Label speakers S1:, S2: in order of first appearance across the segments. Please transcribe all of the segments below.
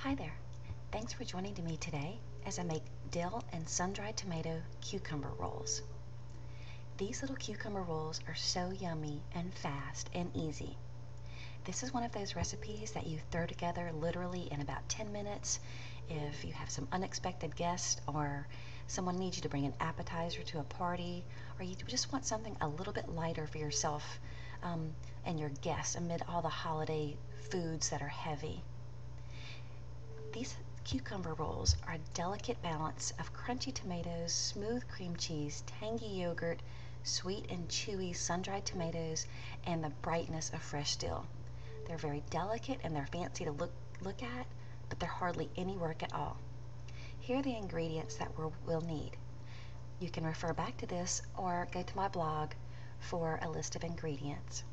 S1: Hi there. Thanks for joining me today as I make dill and sun-dried tomato cucumber rolls. These little cucumber rolls are so yummy and fast and easy. This is one of those recipes that you throw together literally in about 10 minutes if you have some unexpected guests or someone needs you to bring an appetizer to a party, or you just want something a little bit lighter for yourself and your guests amid all the holiday foods that are heavy. These cucumber rolls are a delicate balance of crunchy tomatoes, smooth cream cheese, tangy yogurt, sweet and chewy sun-dried tomatoes, and the brightness of fresh dill. They're very delicate and they're fancy to look at, but they're hardly any work at all. Here are the ingredients that we'll need. You can refer back to this or go to my blog for a list of ingredients.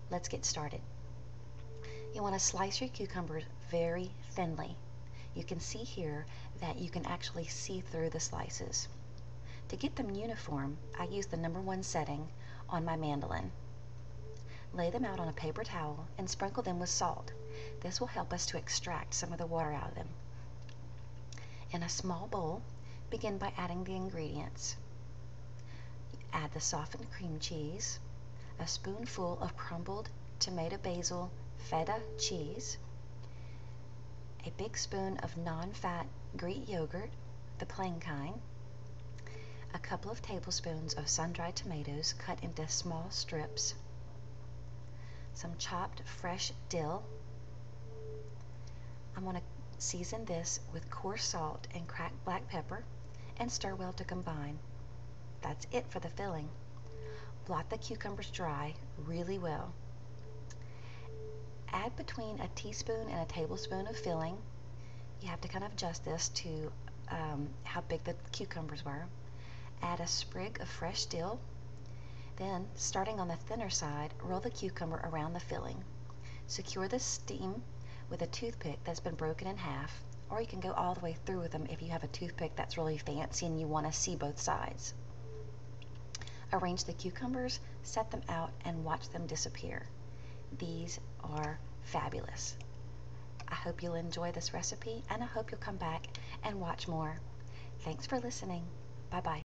S1: Let's get started. You want to slice your cucumbers very thinly. You can see here that you can actually see through the slices. To get them uniform, I use the #1 setting on my mandolin. Lay them out on a paper towel and sprinkle them with salt. This will help us to extract some of the water out of them. In a small bowl, begin by adding the ingredients. Add the softened cream cheese, a spoonful of crumbled tomato basil feta cheese, a big spoon of non-fat Greek yogurt, the plain kind, a couple of tablespoons of sun-dried tomatoes cut into small strips, some chopped fresh dill. I'm going to season this with coarse salt and cracked black pepper and stir well to combine. That's it for the filling. Blot the cucumbers dry really well. Add between a teaspoon and a tablespoon of filling. You have to kind of adjust this to how big the cucumbers were. Add a sprig of fresh dill. Then, starting on the thinner side, roll the cucumber around the filling. Secure the steam with a toothpick that's been broken in half, or you can go all the way through with them if you have a toothpick that's really fancy and you want to see both sides. Arrange the cucumbers, set them out, and watch them disappear. These are fabulous. I hope you'll enjoy this recipe, and I hope you'll come back and watch more. Thanks for listening. Bye-bye.